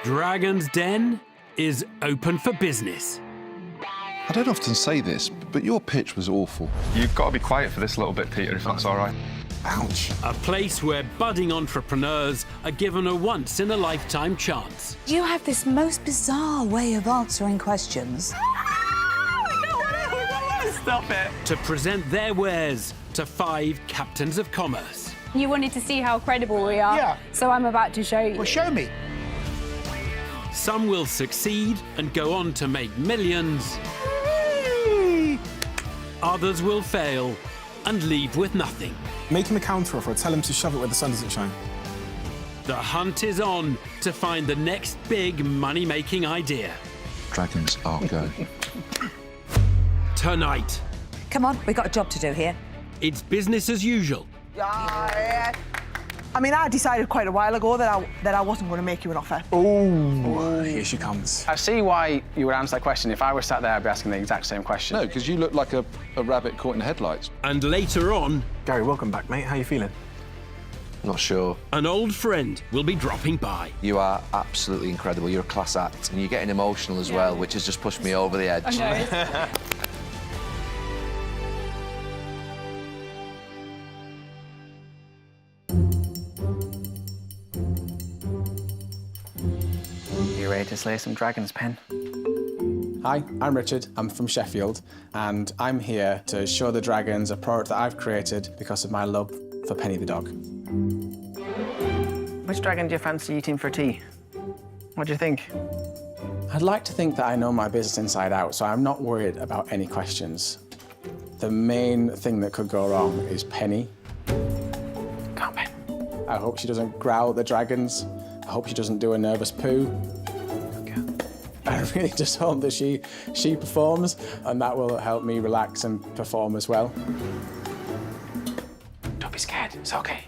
Dragon's Den is open for business. I don't often say this, but your pitch was awful. You've got to be quiet for this little bit, Peter, if that's all right. Ouch. A place where budding entrepreneurs are given a once-in-a-lifetime chance. You have this most bizarre way of answering questions. Stop it. To present their wares to 5 captains of commerce. You wanted to see how credible we are, Yeah. so I'm about to show you. Well, show me. Some will succeed and go on to make millions. Others will fail and leave with nothing. Make him a counter-offer or tell him to shove it where the sun doesn't shine. The hunt is on to find the next big money-making idea. Dragons are go. Tonight, Come on, we've got a job to do here. it's business as usual. I mean, I decided quite a while ago that I wasn't going to make you an offer. Oh, here she comes. I see why you would answer that question. If I were sat there, I'd be asking the exact same question. No, because you look like a rabbit caught in headlights. And later on, Gary, welcome back, mate. How you feeling? Not sure. an old friend will be dropping by. You are absolutely incredible. You're a class act, and you're getting emotional as well, which has just pushed me over the edge. Okay. You ready to slay some dragons, Pen? Hi, I'm Richard. I'm from Sheffield, and I'm here to show the dragons a product that I've created because of my love for Penny the dog. Which dragon do you fancy eating for tea? What do you think? I'd like to think that I know my business inside out, so I'm not worried about any questions. The main thing that could go wrong is Penny. Come on, Pen. I hope she doesn't growl at the dragons. I hope she doesn't do a nervous poo. Okay. I really just hope that she performs, and that will help me relax and perform as well. Don't be scared. It's okay.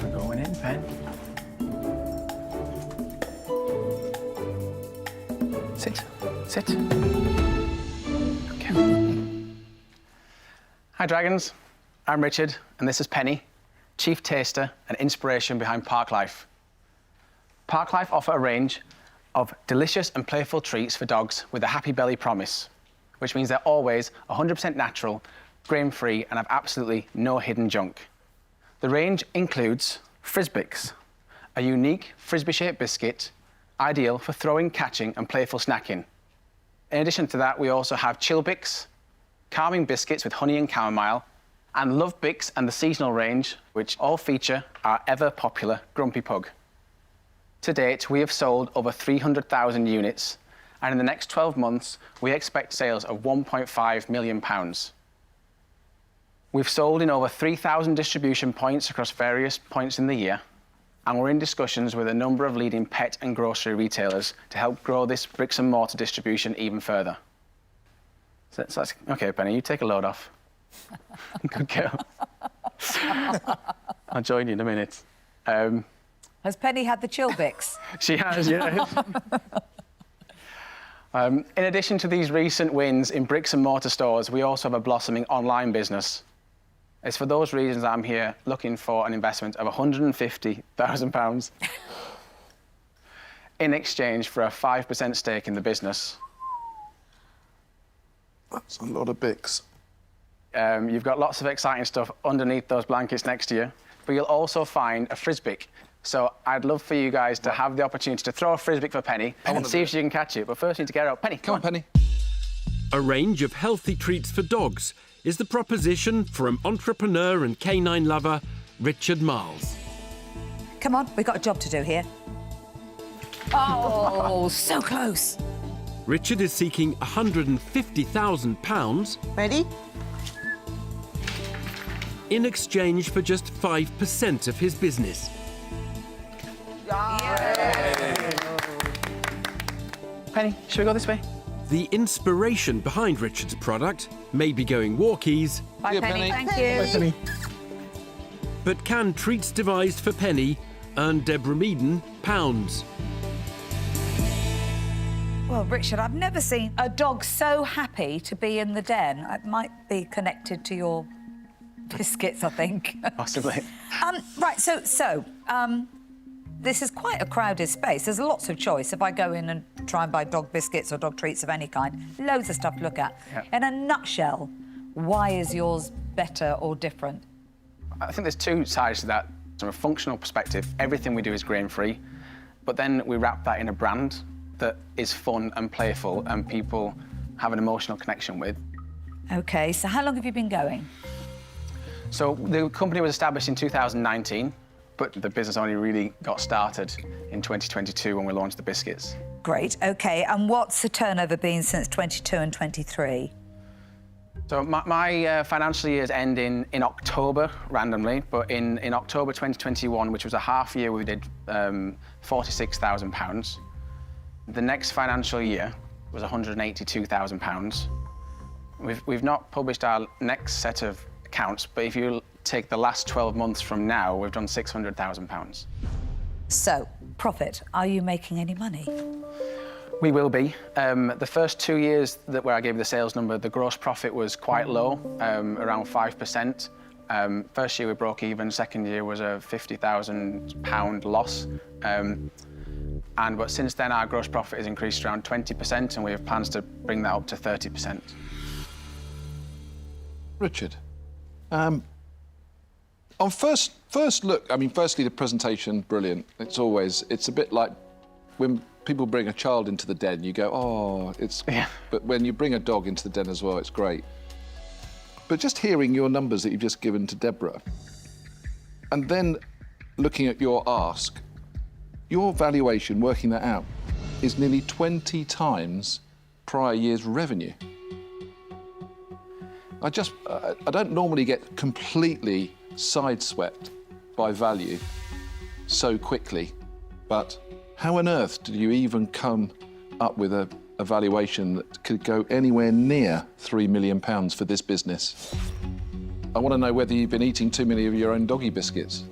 We're going in, Pen. Sit. Sit. Okay. Hi, dragons. I'm Richard, and this is Penny, chief taster and inspiration behind Park Life. Park Life offer a range of delicious and playful treats for dogs with a happy belly promise, which means they're always 100% natural, grain-free, and have absolutely no hidden junk. The range includes Frisbix, a unique frisbee-shaped biscuit, ideal for throwing, catching, and playful snacking. In addition to that, we also have Chillbix, calming biscuits with honey and chamomile, and Love Bix and the seasonal range, which all feature our ever-popular Grumpy Pug. To date, we have sold over 300,000 units, and in the next 12 months, we expect sales of £1.5 million. We've sold in over 3,000 distribution points across various points in the year, and we're in discussions with a number of leading pet and grocery retailers to help grow this bricks and mortar distribution even further. So that's, okay, Penny, you take a load off. Good girl. I'll join you in a minute. Has Penny had the Chillbix? She has, yeah. In addition to these recent wins in bricks and mortar stores, we also have a blossoming online business. It's for those reasons I'm here looking for an investment of £150,000 in exchange for a 5% stake in the business. That's a lot of Bix. You've got lots of exciting stuff underneath those blankets next to you, but you'll also find a Frisbee. So I'd love for you guys to have the opportunity to throw a Frisbee for Penny and see if she can catch it. But first, you need to get her out. Penny, come on. Penny. A range of healthy treats for dogs is the proposition from entrepreneur and canine lover Richard Miles. Come on, we've got a job to do here. Oh, so close. Richard is seeking £150,000 Ready? in exchange for just 5% of his business. Penny, should we go this way? The inspiration behind Richard's product may be going walkies, Bye, Penny. Thank you. Bye, Penny. but can treats devised for Penny earn Deborah Meaden pounds? Well, Richard, I've never seen a dog so happy to be in the den. It might be connected to your biscuits, I think. Possibly. Right, so this is quite a crowded space. There's lots of choice. If I go in and try and buy dog biscuits or dog treats of any kind, loads of stuff to look at. Yeah. In a nutshell, why is yours better or different? I think there's two sides to that. From a functional perspective, everything we do is grain-free, but then we wrap that in a brand that is fun and playful and people have an emotional connection with. OK, so how long have you been going? So the company was established in 2019, but the business only really got started in 2022 when we launched the biscuits. Great, OK, and what's the turnover been since 22 and 23? So my financial years end in October, randomly, but in October 2021, which was a half year, we did £46,000. The next financial year was £182,000. We've not published our next set of accounts, but if you take the last 12 months from now, we've done £600,000. So, profit, are you making any money? We will be. The first 2 years where I gave you the sales number, the gross profit was quite low, around 5%. First year we broke even, second year was a £50,000 loss. But since then our gross profit has increased around 20% and we have plans to bring that up to 30%. Richard, on first look, I mean, firstly, the presentation, brilliant. It's a bit like when people bring a child into the den, you go, oh, it's... Yeah. But when you bring a dog into the den as well, it's great. But just hearing your numbers that you've just given to Deborah, and then looking at your ask, your valuation, working that out, is nearly 20 times prior year's revenue. I don't normally get completely sideswept by value so quickly, but how on earth did you even come up with a valuation that could go anywhere near £3 million for this business? I want to know whether you've been eating too many of your own doggy biscuits.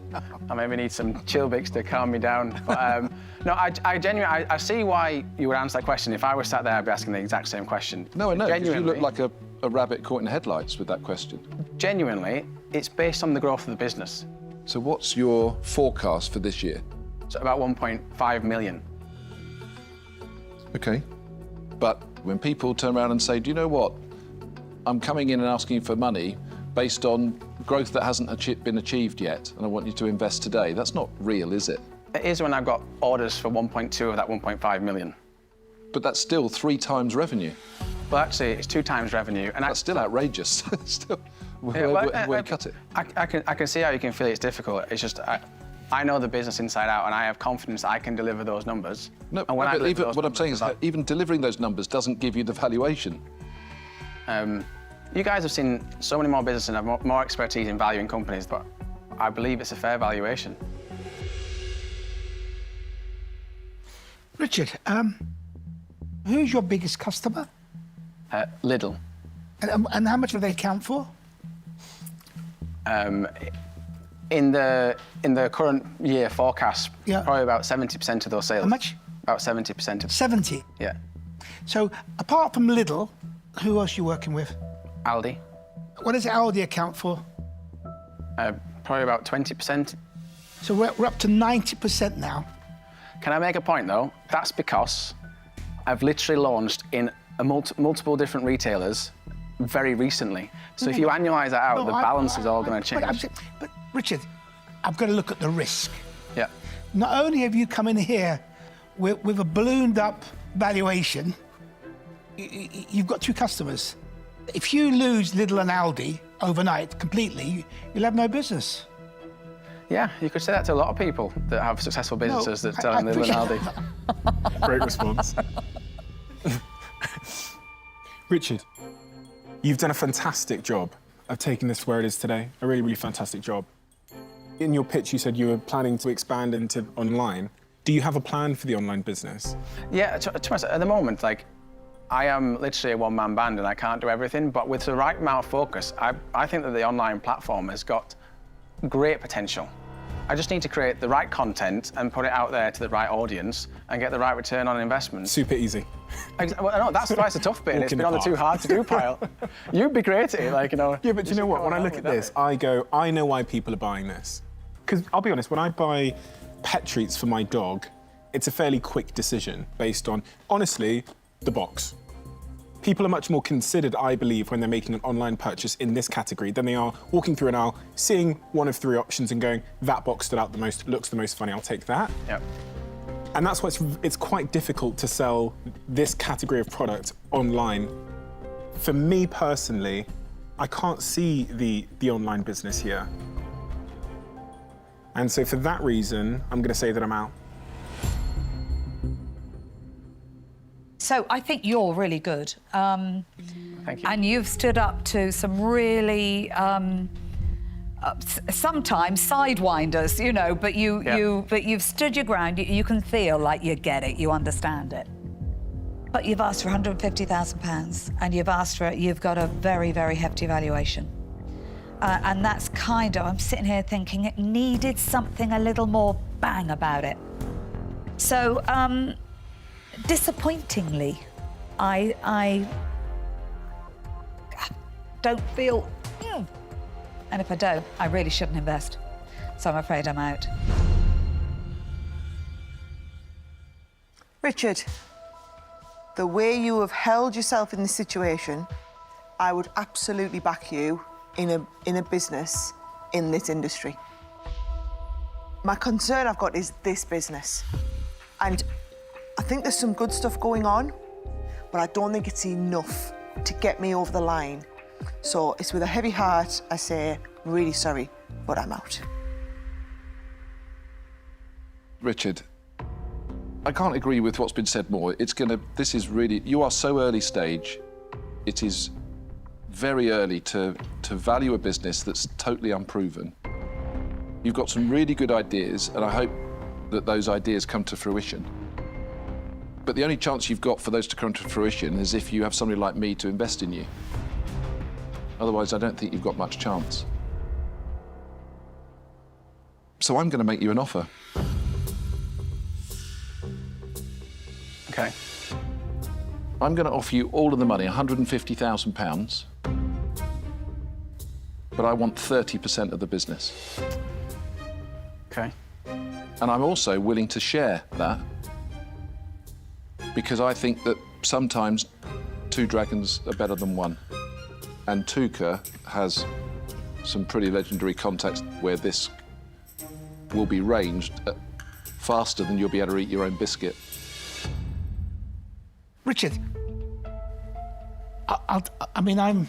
I maybe need some Chilbix to calm me down. But, no, I genuinely, I see why you would answer that question. If I were sat there, I'd be asking the exact same question. No, I know, because you look like a rabbit caught in the headlights with that question. Genuinely, it's based on the growth of the business. So what's your forecast for this year? So about 1.5 million. OK. But when people turn around and say, do you know what? I'm coming in and asking for money based on growth that hasn't been achieved yet, and I want you to invest today. That's not real, is it? It is when I've got orders for 1.2 of that 1.5 million. But that's still 3 times revenue. Well, actually, it's 2 times revenue. And that's still outrageous. Still, where cut it? I can see how you can feel it's difficult. It's just, I know the business inside out, and I have confidence I can deliver those numbers. No, but even, what I'm saying is that even delivering those numbers doesn't give you the valuation. You guys have seen so many more businesses and have more expertise in valuing companies, but I believe it's a fair valuation. Richard, who's your biggest customer? Lidl. And how much do they account for? In the current year forecast, yeah, probably about 70% of those sales. How much? About 70% of. 70? Yeah. So, apart from Lidl, who else are you working with? Aldi. What does Aldi account for? Probably about 20%. So we're up to 90% now. Can I make a point, though? That's because I've literally launched in multiple different retailers very recently. So if you annualise that out, the balance is all going to change. But, Richard, I've got to look at the risk. Yeah. Not only have you come in here with a ballooned up valuation, you've got 2 customers. If you lose Lidl and Aldi overnight completely, you'll have no business. Yeah, you could say that to a lot of people that have successful businesses that sell Lidl and Aldi. Great response. Richard, you've done a fantastic job of taking this to where it is today. A really, really fantastic job. In your pitch, you said you were planning to expand into online. Do you have a plan for the online business? Yeah, to be honest, at the moment, I am literally a one-man band and I can't do everything, but with the right amount of focus, I think that the online platform has got great potential. I just need to create the right content and put it out there to the right audience and get the right return on investment. Super easy. Well, no, that's the tough bit. It's been on the too hard to do pile. You'd be great at it, Yeah, but do you know what? When I look at this, I know why people are buying this. Because I'll be honest, when I buy pet treats for my dog, it's a fairly quick decision based on, honestly, the box. People are much more considered, I believe, when they're making an online purchase in this category than they are walking through an aisle, seeing one of 3 options and going, that box stood out the most, looks the most funny, I'll take that. Yep. And that's why it's quite difficult to sell this category of product online. For me personally, I can't see the online business here. And so for that reason, I'm going to say that I'm out. So I think you're really good. Thank you. And you've stood up to some really, sometimes sidewinders, you know, but you've stood your ground. You can feel like you get it, you understand it. But you've asked for £150,000 and you've got a very, very hefty valuation. And that's kind of, I'm sitting here thinking it needed something a little more bang about it. So, disappointingly, I don't feel, and if I don't, I really shouldn't invest. So I'm afraid I'm out. Richard, the way you have held yourself in this situation, I would absolutely back you in a business in this industry. My concern I've got is this business. And I think there's some good stuff going on, but I don't think it's enough to get me over the line. So it's with a heavy heart I say, I'm really sorry, but I'm out. Richard, I can't agree with what's been said more. This is really, you are so early stage. It is very early to value a business that's totally unproven. You've got some really good ideas, and I hope that those ideas come to fruition. But the only chance you've got for those to come to fruition is if you have somebody like me to invest in you. Otherwise, I don't think you've got much chance. So I'm going to make you an offer. Okay. I'm going to offer you all of the money, £150,000, but I want 30% of the business. Okay. And I'm also willing to share that, because I think that sometimes 2 dragons are better than 1. And Tuka has some pretty legendary context where this will be ranged faster than you'll be able to eat your own biscuit. Richard, I mean, I'm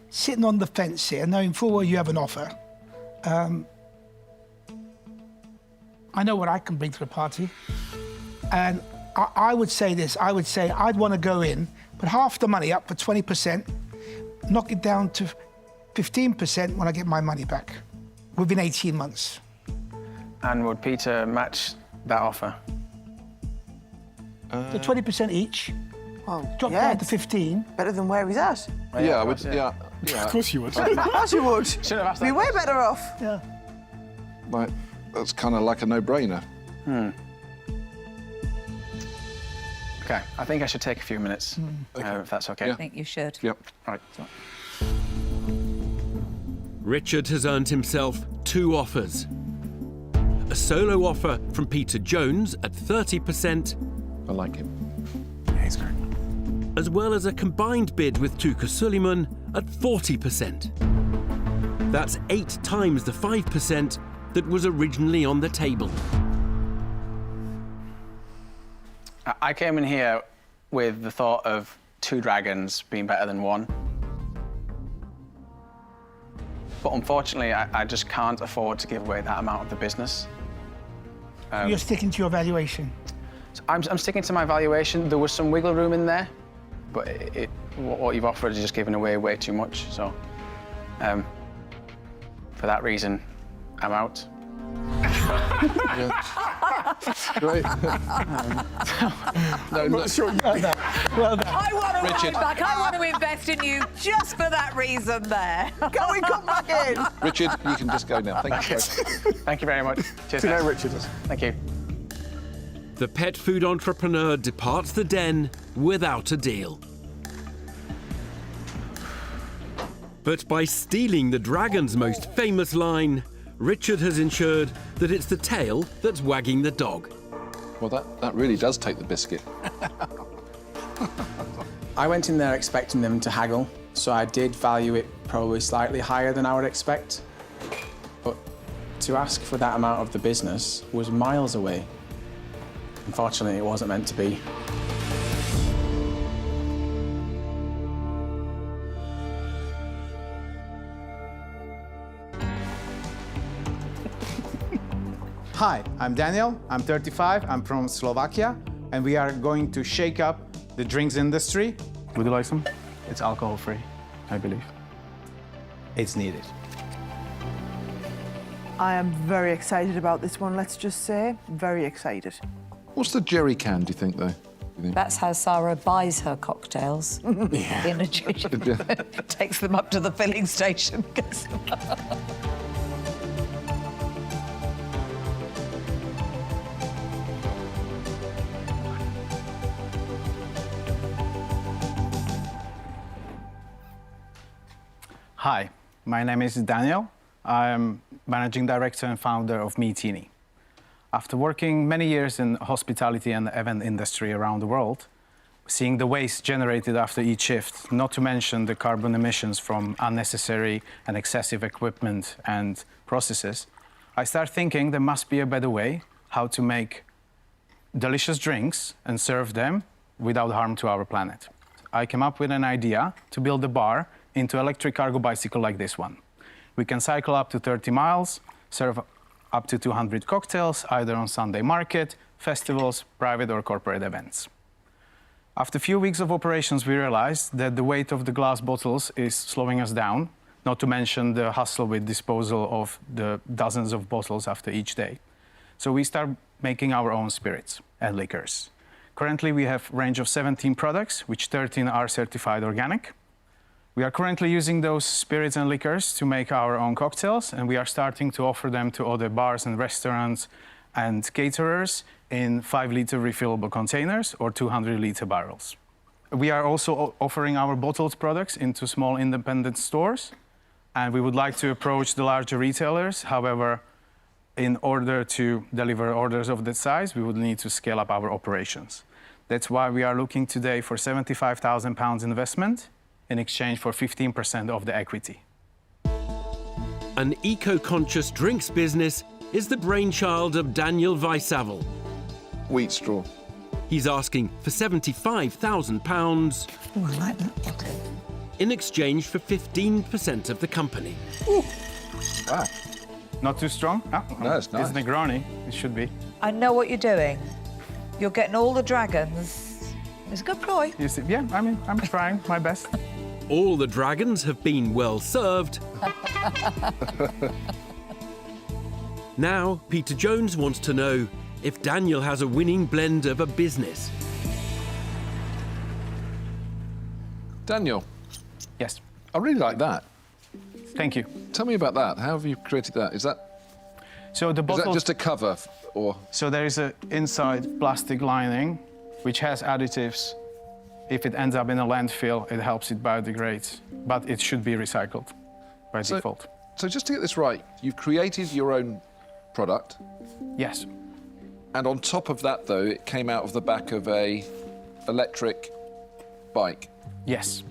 sitting on the fence here, knowing full well you have an offer. I know what I can bring to the party. And I would say this, I'd want to go in, put half the money up for 20%, knock it down to 15% when I get my money back, within 18 months. And would Peter match that offer? So 20% each, Well, drop yeah, down to 15. better than where he's at. Yeah, I would. Yeah. Of course you would. Of course you would. Should have asked Be that way question. better off. Yeah. Like, that's kind of like a no-brainer. Okay, I think I should take a few minutes, if that's okay. I think you should. Yep. Right. Richard has earned himself 2 offers. A solo offer from Peter Jones at 30%, I like him. Yeah, he's great. as well as a combined bid with Tuka Suleiman at 40%. That's 8 times the 5% that was originally on the table. I came in here with the thought of 2 dragons being better than 1. But unfortunately, I just can't afford to give away that amount of the business. You're sticking to your valuation. So I'm sticking to my valuation. There was some wiggle room in there, but what you've offered is just giving away way too much. So for that reason, I'm out. Great. Well done. Well done. I want to Richard. back. I want to invest in you just for that reason there. Can we come back in? Richard, you can just go now. Thank you. Thank you very much. Cheers. Good night, guys. Richard. Thank you. The pet food entrepreneur departs the den without a deal. But by stealing the dragon's most famous line, Richard has ensured that it's the tail that's wagging the dog. Well, that really does take the biscuit. I went in there expecting them to haggle, so I did value it probably slightly higher than I would expect. But to ask for that amount of the business was miles away. Unfortunately, it wasn't meant to be. Hi, I'm Daniel, I'm 35, I'm from Slovakia, and we are going to shake up the drinks industry. Would you like some? It's alcohol-free, I believe. It's needed. I am very excited about this one, let's just say. Very excited. What's the jerry can, do you think, though? That's how Sarah buys her cocktails. In a takes them up to the filling station. Hi, my name is Daniel. I'm managing director and founder of Meetini. After working many years in hospitality and event industry around the world, seeing the waste generated after each shift, not to mention the carbon emissions from unnecessary and excessive equipment and processes, I started thinking there must be a better way how to make delicious drinks and serve them without harm to our planet. I came up with an idea to build a bar into electric cargo bicycle like this one. We can cycle up to 30 miles, serve up to 200 cocktails, either on Sunday market, festivals, private or corporate events. After a few weeks of operations, we realized that the weight of the glass bottles is slowing us down, not to mention the hustle with disposal of the dozens of bottles after each day. So we start making our own spirits and liquors. Currently, we have a range of 17 products, which 13 are certified organic. We are currently using those spirits and liquors to make our own cocktails, and we are starting to offer them to other bars and restaurants and caterers in 5-liter refillable containers or 200-liter barrels. We are also offering our bottled products into small independent stores, and we would like to approach the larger retailers. However, in order to deliver orders of that size, we would need to scale up our operations. That's why we are looking today for £75,000 investment in exchange for 15% of the equity. An eco-conscious drinks business is the brainchild of Daniel Weissavel. Wheat straw. He's asking for £75,000 I like that. in exchange for 15% of the company. Wow. Not too strong? Oh, No, it's nice. It's Negroni, it should be. I know what you're doing. You're getting all the dragons. It's a good ploy. You see, yeah, I mean, I'm trying my best. All the dragons have been well served. Now, Peter Jones wants to know if Daniel has a winning blend of a business. Daniel, Yes, I really like that. thank you. Tell me about that. How have you created that? Is that So the bottle, just a cover, or so there is a inside plastic lining which has additives. If it ends up in a landfill, it helps it biodegrade, but it should be recycled by default. So just to get this right, you've created your own product, Yes, and on top of that, though, it came out of the back of a electric bike yes,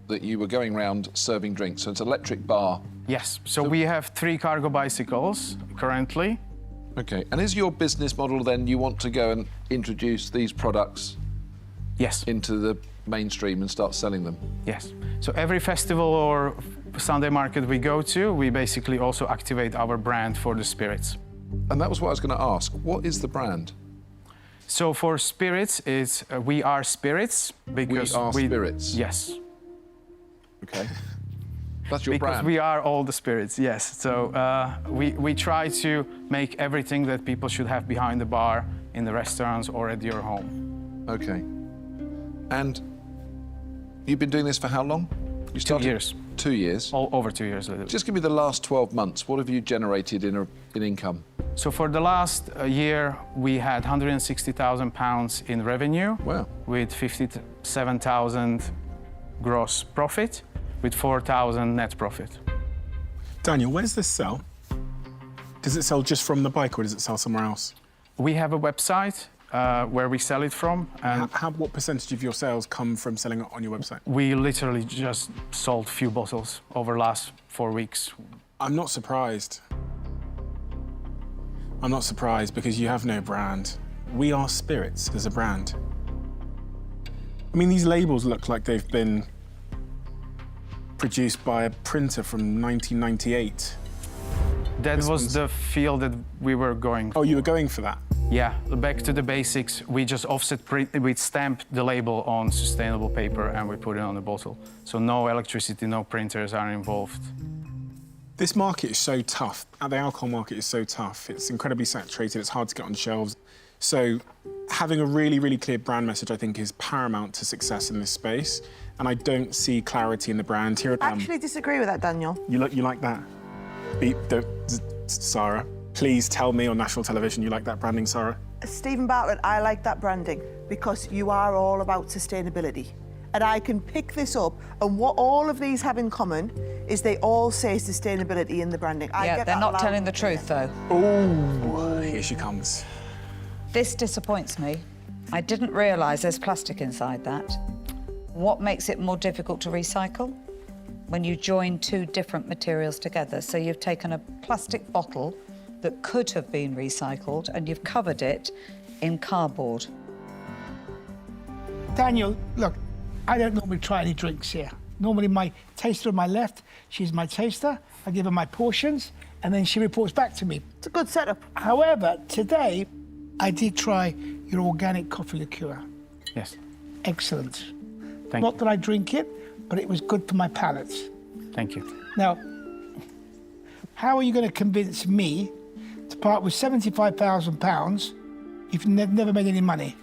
that you were going around serving drinks. So it's an electric bar. yes. So we have 3 cargo bicycles currently. Okay. And is your business model then you want to go and introduce these products Yes, into the mainstream and start selling them? yes. So every festival or Sunday market we go to, we basically also activate our brand for the spirits. And that was what I was going to ask. What is the brand? So for spirits, it's We Are Spirits because We Are Spirits? Yes. Okay. That's your Because brand? we are all the spirits, yes. So we try to make everything that people should have behind the bar, in the restaurants or at your home. Okay. And you've been doing this for how long? You 2 years. 2 years? All over 2 years. Just give me the last 12 months. What have you generated in income? So for the last year, we had £160,000 in revenue. Wow. With 57,000 gross profit, with 4,000 net profit. Daniel, where's this sell? Does it sell just from the bike or does it sell somewhere else? We have a website where we sell it from. And what percentage of your sales come from selling it on your website? we literally just sold few bottles over the last 4 weeks. I'm not surprised. I'm not surprised because you have no brand. We are spirits as a brand. I mean, these labels look like they've been produced by a printer from 1998. That was the field that we were going. Oh, you were going for that? Yeah, back to the basics. We just offset print, we stamp the label on sustainable paper and we put it on the bottle. So no electricity, no printers are involved. This market is so tough. The alcohol market is so tough. It's incredibly saturated. It's hard to get on shelves. So having a really, really clear brand message, I think, is paramount to success in this space. And I don't see clarity in the brand here. I actually disagree with that, Daniel. You like that? Sarah, please tell me on national television you like that branding, Sarah. Stephen Bartlett, I like that branding because you are all about sustainability. And I can pick this up, and what all of these have in common is they all say sustainability in the branding. Yeah, they're not telling the truth, though. Oh, here she comes. This disappoints me. I didn't realise there's plastic inside that. What makes it more difficult to recycle? When you join two different materials together. So you've taken a plastic bottle that could have been recycled and you've covered it in cardboard. Daniel, look, I don't normally try any drinks here. Normally my taster on my left, she's my taster. I give her my portions and then she reports back to me. It's a good setup. However, today I did try your organic coffee liqueur. Yes. Excellent. Thank Not you. that I drink it, but it was good for my palate. Thank you. Now, how are you going to convince me to part with £75,000 if you've never made any money?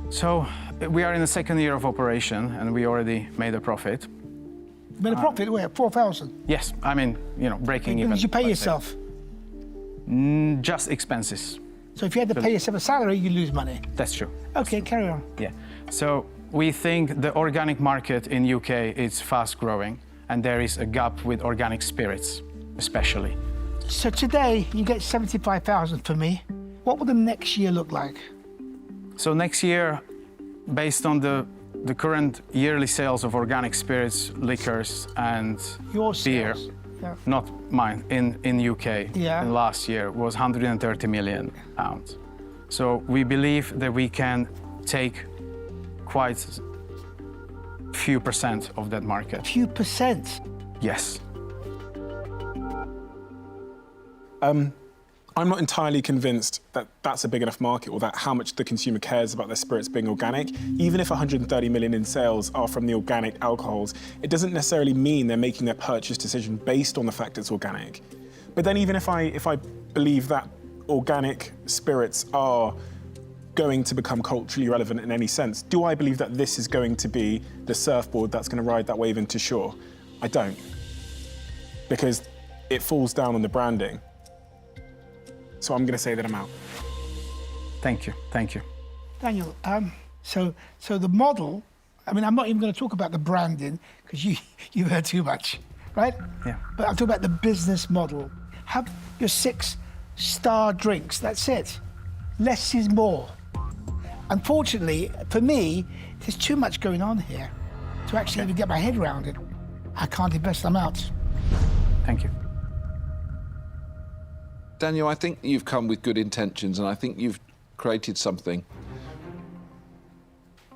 So we are in the second year of operation and we already made a profit. You made a profit, where? 4,000? Yes, I mean, you know, breaking even. Did you pay let's yourself? say. Just expenses. So if you had to pay yourself a salary, you lose money. That's true. Okay, carry on. Yeah. So we think the organic market in UK is fast growing and there is a gap with organic spirits, especially. So today you get 75,000 for me. What will the next year look like? So next year, based on the current yearly sales of organic spirits, liquors and Your beer, sales. Yeah. not mine, in UK, Yeah. in last year was 130 million pounds. So we believe that we can take quite few percent of that market. Few percent? Yes. I'm not entirely convinced that that's a big enough market or that how much the consumer cares about their spirits being organic. Even if 130 million in sales are from the organic alcohols, it doesn't necessarily mean they're making their purchase decision based on the fact it's organic. But then even if I believe that organic spirits are going to become culturally relevant in any sense, do I believe that this is going to be the surfboard that's going to ride that wave into shore? I don't. Because it falls down on the branding. So I'm going to say that I'm out. Thank you. Thank you. Daniel, so the model, I mean, I'm not even going to talk about the branding because you heard too much, right? Yeah. But I'm talking about the business model. Have your 6-star drinks, that's it. Less is more. Unfortunately, for me, there's too much going on here to actually even get my head around it. I can't invest, I'm out. Thank you. Daniel, I think you've come with good intentions and I think you've created something.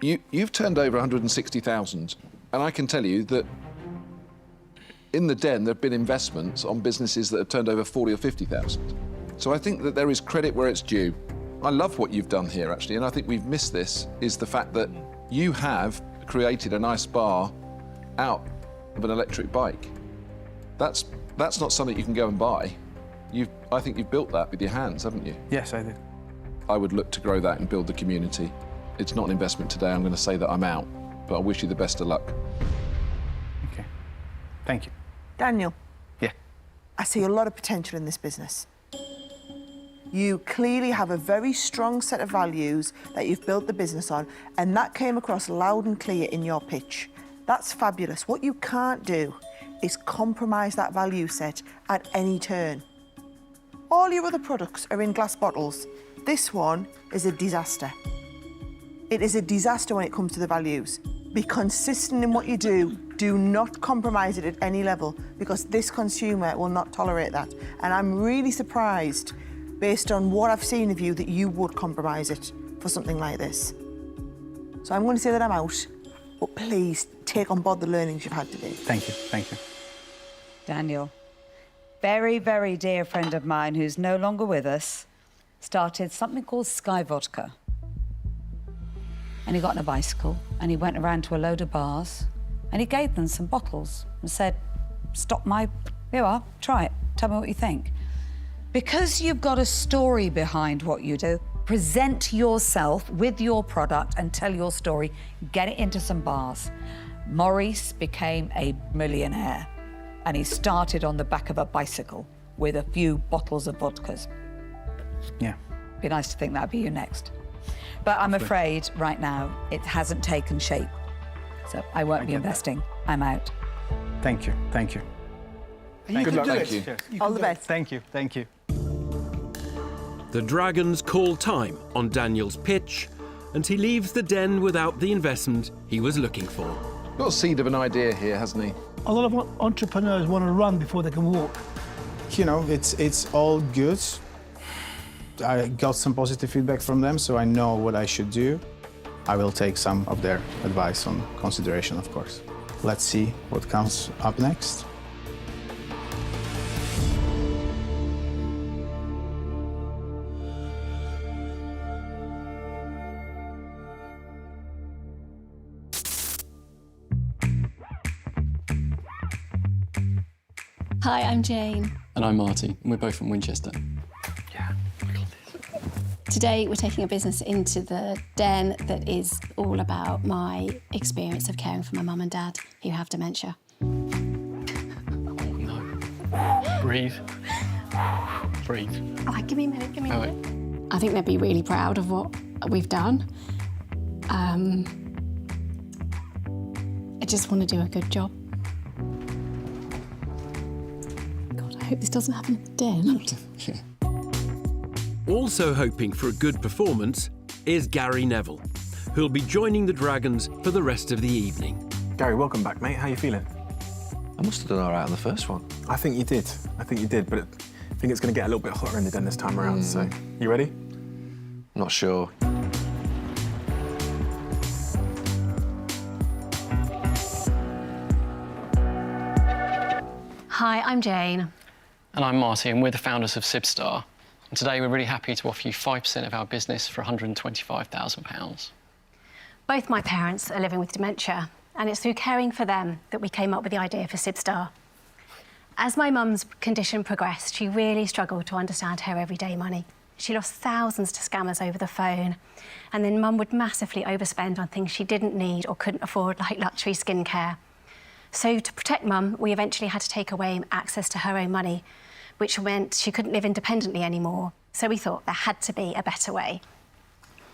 You've turned over 160,000 and I can tell you that in the Den there have been investments on businesses that have turned over 40 or 50,000. So I think that there is credit where it's due. I love what you've done here actually, and I think we've missed this, is the fact that you have created a nice bar out of an electric bike. That's not something you can go and buy. I think you've built that with your hands, haven't you? Yes, I did. I would look to grow that and build the community. It's not an investment today, I'm going to say that I'm out, but I wish you the best of luck. Okay. Thank you. Daniel. Yeah. I see a lot of potential in this business. You clearly have a very strong set of values that you've built the business on, and that came across loud and clear in your pitch. That's fabulous. What you can't do is compromise that value set at any turn. All your other products are in glass bottles. This one is a disaster. It is a disaster when it comes to the values. Be consistent in what you do. Do not compromise it at any level, because this consumer will not tolerate that. And I'm really surprised, based on what I've seen of you, that you would compromise it for something like this. So I'm going to say that I'm out, but please take on board the learnings you've had today. Thank you, thank you. Daniel, very, very dear friend of mine who's no longer with us, started something called Sky Vodka. And he got on a bicycle and he went around to a load of bars and he gave them some bottles and said, here you are, try it, tell me what you think. Because you've got a story behind what you do, present yourself with your product and tell your story, get it into some bars. Maurice became a millionaire and he started on the back of a bicycle with a few bottles of vodkas. Yeah. Be nice to think that'd be you next. But I'm afraid right now it hasn't taken shape. So I won't be investing. I'm out. Thank you, thank you. Good luck. Thank you. All the best. Thank you, thank you. The Dragons call time on Daniel's pitch, and he leaves the Den without the investment he was looking for. Got a seed of an idea here, hasn't he? A lot of entrepreneurs want to run before they can walk. You know, it's all good. I got some positive feedback from them, so I know what I should do. I will take some of their advice on consideration, of course. Let's see what comes up next. Hi, I'm Jane. And I'm Marty, and we're both from Winchester. Today, we're taking a business into the Den that is all about my experience of caring for my mum and dad who have dementia. No. Breathe. Breathe. All right, give me a minute, give me a minute. I think they'd be really proud of what we've done. I just want to do a good job. God, I hope this doesn't happen at the Den. Also hoping for a good performance is Gary Neville, who'll be joining the Dragons for the rest of the evening. Gary, welcome back, mate. How are you feeling? I must have done all right on the first one. I think you did, but I think it's going to get a little bit hotter in the Den this time around, so you ready? Not sure. Hi, I'm Jane. And I'm Marty, and we're the founders of Sibstar. And today we're really happy to offer you 5% of our business for £125,000. Both my parents are living with dementia, and it's through caring for them that we came up with the idea for Sibstar. As my mum's condition progressed, she really struggled to understand her everyday money. She lost thousands to scammers over the phone, and then Mum would massively overspend on things she didn't need or couldn't afford, like luxury skincare. So to protect Mum, we eventually had to take away access to her own money, which meant she couldn't live independently anymore. So we thought there had to be a better way.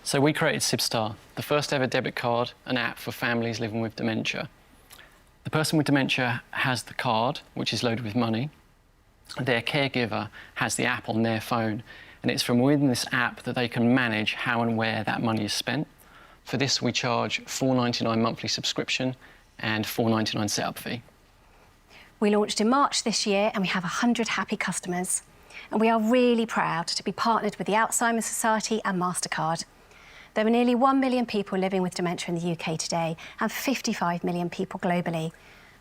So we created Sibstar, the first ever debit card and app for families living with dementia. The person with dementia has the card, which is loaded with money. Their caregiver has the app on their phone, and it's from within this app that they can manage how and where that money is spent. For this, we charge $4.99 monthly subscription and $4.99 setup fee. We launched in March this year and we have 100 happy customers. And we are really proud to be partnered with the Alzheimer's Society and MasterCard. There are nearly 1 million people living with dementia in the UK today and 55 million people globally.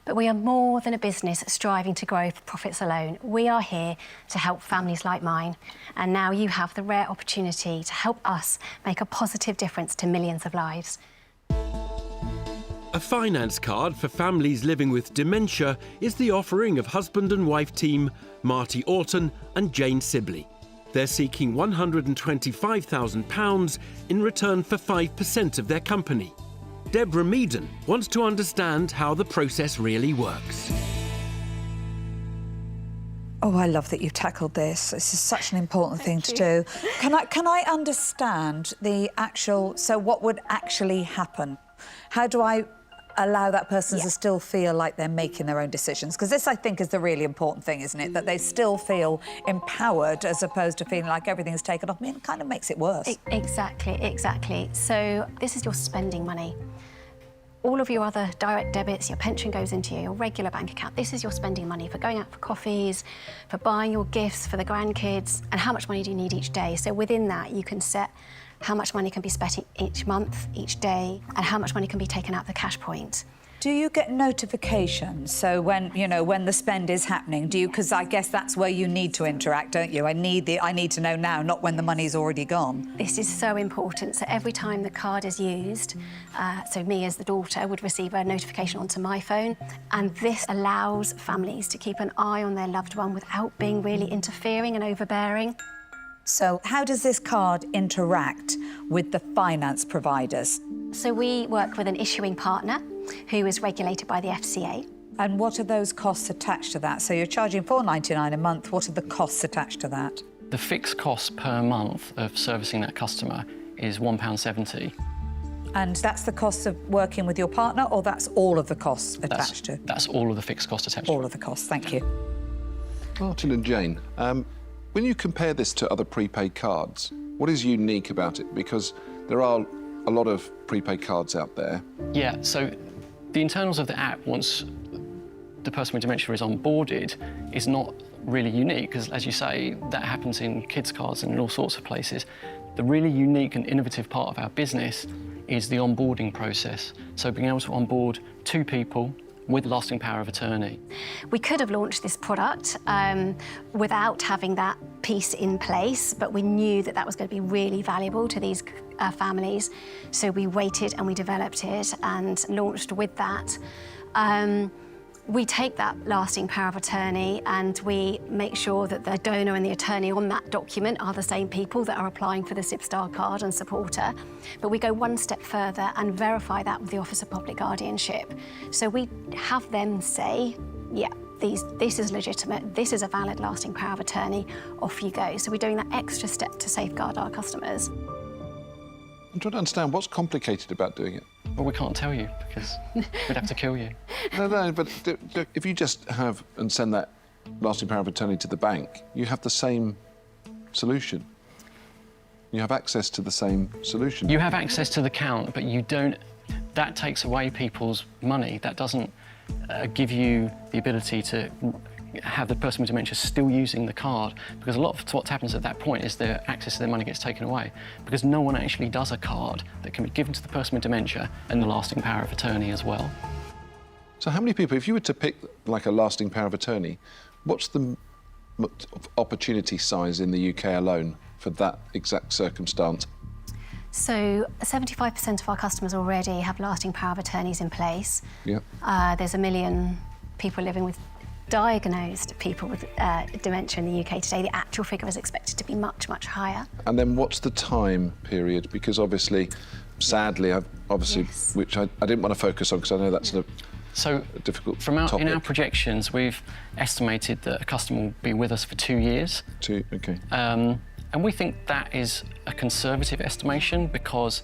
But we are more than a business striving to grow for profits alone. We are here to help families like mine. And now you have the rare opportunity to help us make a positive difference to millions of lives. A finance card for families living with dementia is the offering of husband and wife team Marty Orton and Jane Sibley. They're seeking £125,000 in return for 5% of their company. Deborah Meaden wants to understand how the process really works. Oh, I love that you've tackled this. This is such an important thing to do. Can I understand the actual, so what would actually happen? How do I allow that person to still feel like they're making their own decisions? Because this, I think, is the really important thing, isn't it? That they still feel empowered as opposed to feeling like everything's taken off. I mean, it kind of makes it worse. Exactly, exactly. So this is your spending money. All of your other direct debits, your pension goes into your regular bank account. This is your spending money for going out for coffees, for buying your gifts for the grandkids, and how much money do you need each day. So within that, you can set how much money can be spent each month, each day, and how much money can be taken out the cash point. Do you get notifications? So when, you know, when the spend is happening, do you, because I guess that's where you need to interact, don't you? I need to know now, not when the money's already gone. This is so important. So every time the card is used, so me as the daughter would receive a notification onto my phone, and this allows families to keep an eye on their loved one without being really interfering and overbearing. So how does this card interact with the finance providers? So we work with an issuing partner who is regulated by the FCA. And what are those costs attached to that? So you're charging $4.99 a month. What are the costs attached to that? The fixed cost per month of servicing that customer is £1.70. And that's the cost of working with your partner, or that's all of the costs attached to? That's all of the fixed cost attached to. All of the costs, thank you. Martin and Jane, when you compare this to other prepaid cards, what is unique about it? Because there are a lot of prepaid cards out there. Yeah, so the internals of the app, once the person with dementia is onboarded, is not really unique, because, as you say, that happens in kids' cards and in all sorts of places. The really unique and innovative part of our business is the onboarding process. So being able to onboard 2 people with lasting power of attorney. We could have launched this product without having that piece in place, but we knew that that was going to be really valuable to these families. So we waited and we developed it and launched with that. We take that lasting power of attorney and we make sure that the donor and the attorney on that document are the same people that are applying for the SIPSTAR card and supporter. But we go one step further and verify that with the Office of Public Guardianship. So we have them say, yeah, this is legitimate, this is a valid lasting power of attorney, off you go. So we're doing that extra step to safeguard our customers. I'm trying to understand what's complicated about doing it. Well, we can't tell you because we'd have to kill you. No, but if you just have and send that lasting power of attorney to the bank, you have the same solution. You have access to the same solution. You have access to the account, but you don't. That takes away people's money. That doesn't give you the ability to have the person with dementia still using the card, because a lot of what happens at that point is their access to their money gets taken away, because no one actually does a card that can be given to the person with dementia and the lasting power of attorney as well. So how many people, if you were to pick like a lasting power of attorney, what's the opportunity size in the UK alone for that exact circumstance? So 75% of our customers already have lasting power of attorneys in place. Yeah. There's 1 million people living with diagnosed people with dementia in the UK today. The actual figure is expected to be much, much higher. And then what's the time period? Because obviously, sadly, Yes. which I didn't want to focus on because I know that's a difficult topic. In our projections, we've estimated that a customer will be with us for 2 years. Okay. And we think that is a conservative estimation, because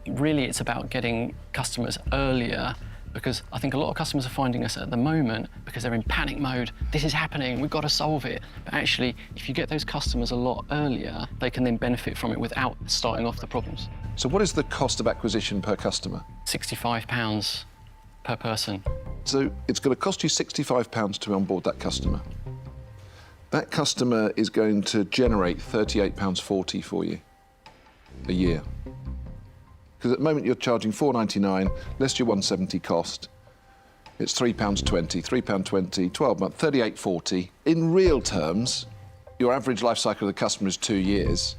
really it's about getting customers earlier, because I think a lot of customers are finding us at the moment because they're in panic mode. This is happening, we've got to solve it. But actually, if you get those customers a lot earlier, they can then benefit from it without starting off the problems. So what is the cost of acquisition per customer? £65 per person. So it's going to cost you £65 to onboard that customer. That customer is going to generate £38.40 for you a year. Because at the moment you're charging £4.99, less your £1.70 cost. It's £3.20, £3.20, 12 months, £38.40. In real terms, your average life cycle of the customer is 2 years.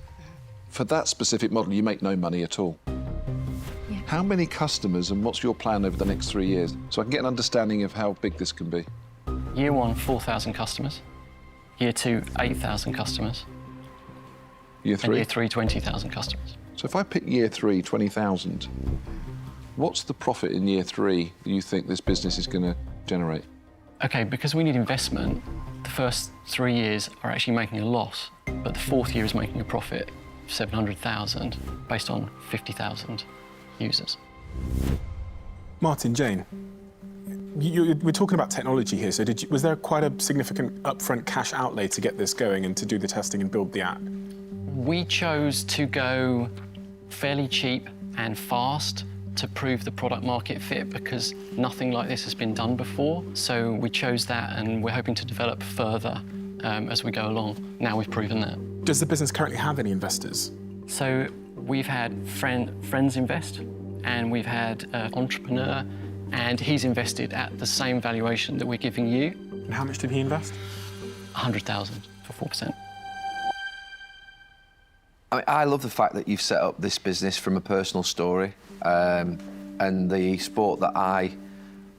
For that specific model, you make no money at all. Yeah. How many customers and what's your plan over the next 3 years? So I can get an understanding of how big this can be. Year 1, 4,000 customers. Year 2, 8,000 customers. Year 3? And year 3, 20,000 customers. So if I pick year 3, 20,000, what's the profit in year 3 that you think this business is going to generate? OK, because we need investment, the first 3 years are actually making a loss, but the 4th year is making a profit of 700,000 based on 50,000 users. Martin, Jane, we're talking about technology here, so was there quite a significant upfront cash outlay to get this going and to do the testing and build the app? We chose to go fairly cheap and fast to prove the product market fit because nothing like this has been done before. So we chose that and we're hoping to develop further as we go along. Now we've proven that. Does the business currently have any investors? So we've had friends invest and we've had an entrepreneur and he's invested at the same valuation that we're giving you. And how much did he invest? 100,000 for 4%. I love the fact that you've set up this business from a personal story. And the sport that I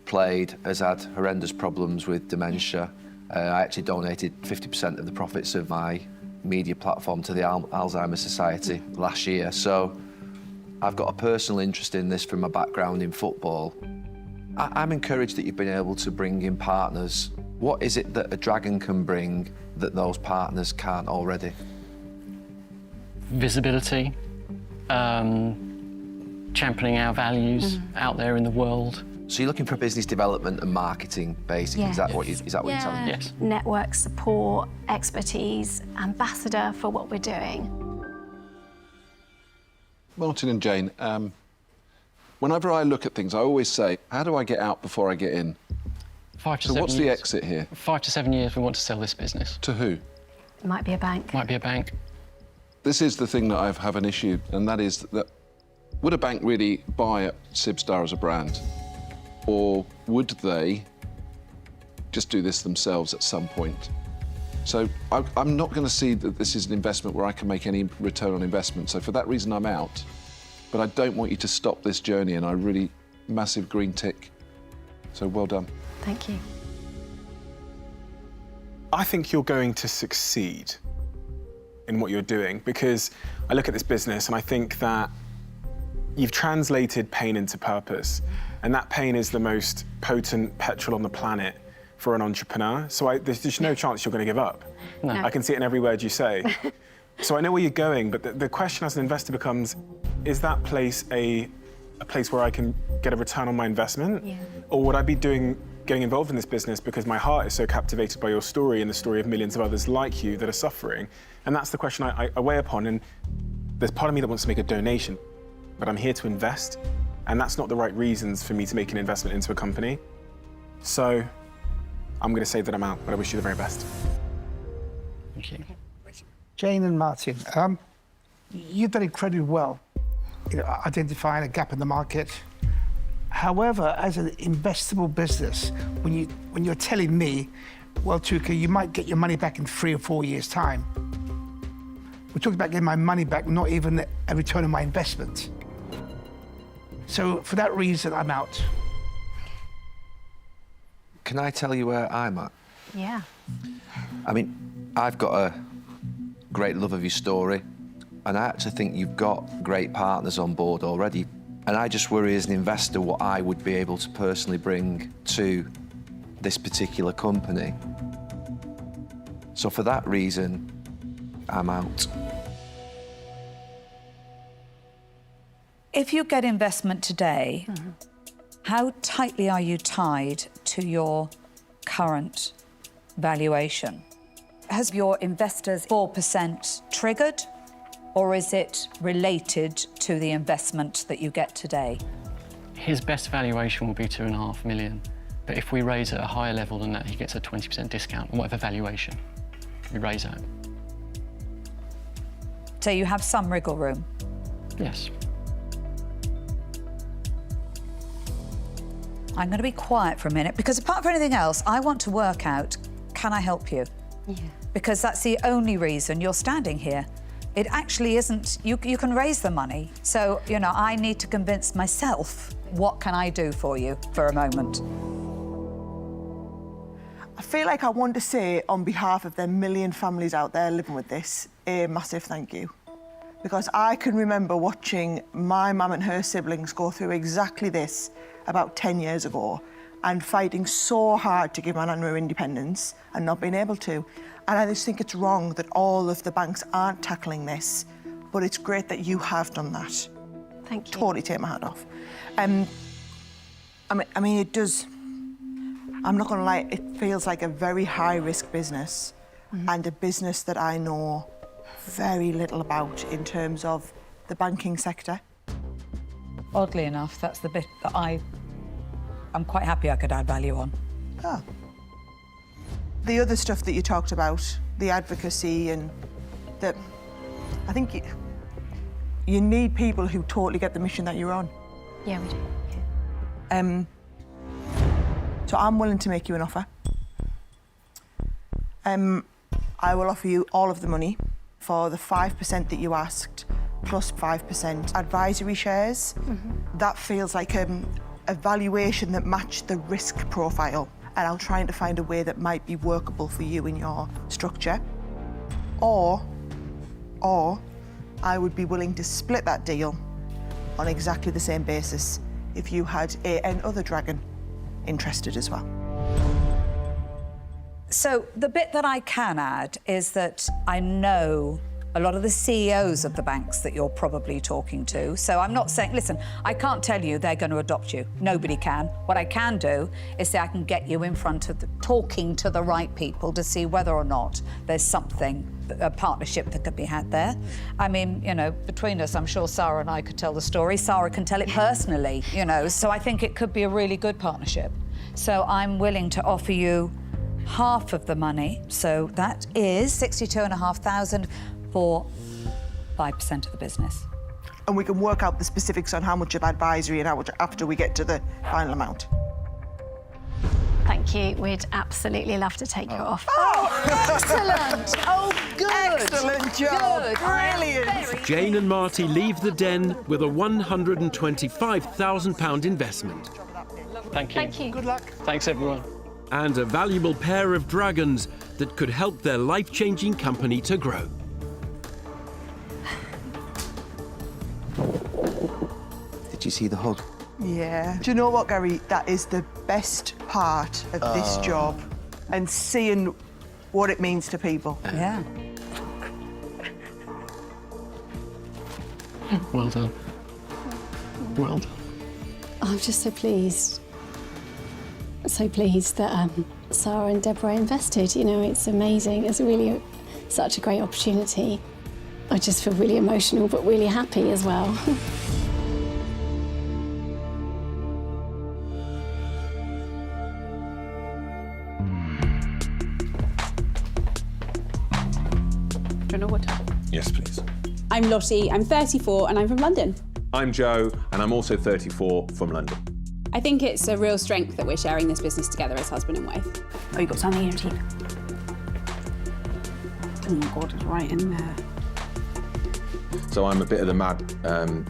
played has had horrendous problems with dementia. I actually donated 50% of the profits of my media platform to the Alzheimer's Society last year. So I've got a personal interest in this from my background in football. I'm encouraged that you've been able to bring in partners. What is it that a Dragon can bring that those partners can't already? Visibility, championing our values out there in the world. So you're looking for business development and marketing, basically. Yeah. Is that what you're telling me? Yes. Network support, expertise, ambassador for what we're doing. Martin and Jane, whenever I look at things, I always say, how do I get out before I get in? 5 to So 7 what's years. the exit here? 5 to 7 years we want to sell this business. To who? It might be a bank. Might be a bank. This is the thing that I have an issue, and that is that would a bank really buy Sibstar as a brand? Or would they just do this themselves at some point? So I'm not going to see that this is an investment where I can make any return on investment. So for that reason, I'm out. But I don't want you to stop this journey, and I really, massive green tick. So well done. Thank you. I think you're going to succeed in what you're doing because I look at this business and I think that you've translated pain into purpose, and that pain is the most potent petrol on the planet for an entrepreneur. So there's just no chance you're going to give up. No. I can see it in every word you say. So I know where you're going, but the question as an investor becomes, is that place a place where I can get a return on my investment? Yeah. Or would I be getting involved in this business because my heart is so captivated by your story and the story of millions of others like you that are suffering? And that's the question I weigh upon. And there's part of me that wants to make a donation, but I'm here to invest. And that's not the right reasons for me to make an investment into a company. So I'm going to say that I'm out, but I wish you the very best. Thank you. Jane and Martin, you've done incredibly well, identifying a gap in the market. However, as an investable business, when you're telling me, well, Tuka, you might get your money back in 3 or 4 years' time. We're talking about getting my money back, not even a return on my investment. So for that reason, I'm out. Can I tell you where I'm at? Yeah. I mean, I've got a great love of your story, and I actually think you've got great partners on board already. And I just worry as an investor what I would be able to personally bring to this particular company. So for that reason, I'm out. If you get investment today, how tightly are you tied to your current valuation? Has your investors' 4% triggered, or is it related to the investment that you get today? His best valuation will be 2.5 million, but if we raise at a higher level than that, he gets a 20% discount on whatever valuation we raise at. So you have some wriggle room? Yes. I'm going to be quiet for a minute because apart from anything else, I want to work out, can I help you? Yeah. Because that's the only reason you're standing here. It actually isn't, you can raise the money. So, I need to convince myself, what can I do for you for a moment? I feel like I want to say on behalf of the million families out there living with this, a massive thank you. Because I can remember watching my mum and her siblings go through exactly this about 10 years ago and fighting so hard to give my nana her independence and not being able to. And I just think it's wrong that all of the banks aren't tackling this, but it's great that you have done that. Thank you. Totally take my hat off. I mean, it does. I'm not going to lie, it feels like a very high-risk business and a business that I know very little about in terms of the banking sector. Oddly enough, that's the bit that I'm quite happy I could add value on. Oh. The other stuff that you talked about, the advocacy and the... I think you need people who totally get the mission that you're on. Yeah, we do. So I'm willing to make you an offer. I will offer you all of the money for the 5% that you asked, plus 5% advisory shares. That feels like a valuation that matched the risk profile, and I'll try to find a way that might be workable for you in your structure. Or I would be willing to split that deal on exactly the same basis if you had another dragon interested as well. So the bit that I can add is that I know a lot of the CEOs of the banks that you're probably talking to. So I'm not saying, listen, I can't tell you they're going to adopt you. Nobody can. What I can do is say I can get you in front of talking to the right people to see whether or not there's something, a partnership that could be had there. I mean, you know, between us, I'm sure Sarah and I could tell the story. Sarah can tell it personally, you know, so I think it could be a really good partnership. So I'm willing to offer you half of the money, so that is 62,500 for 5% of the business. And we can work out the specifics on how much of advisory and how much after we get to the final amount. Thank you. We'd absolutely love to take you off. Oh, excellent! Oh, good! Excellent job! Good. Brilliant! Jane and Marty leave the Den with a £125,000 investment. Thank you. Thank you. Good luck. Thanks, everyone. And a valuable pair of dragons that could help their life-changing company to grow. Did you see the hug? Yeah. Do you know what, Gary? That is the best part of this job, and seeing what it means to people. Yeah. Well done. Well done. I'm just so pleased. So pleased that Sarah and Deborah invested. You know, it's amazing. It's really such a great opportunity. I just feel really emotional, but really happy as well. Do you know what time? Yes, please. I'm Lottie, I'm 34 and I'm from London. I'm Joe, and I'm also 34 from London. I think it's a real strength that we're sharing this business together as husband and wife. Oh, you got something in your teeth? Oh my God, it's right in there. So I'm a bit of the mad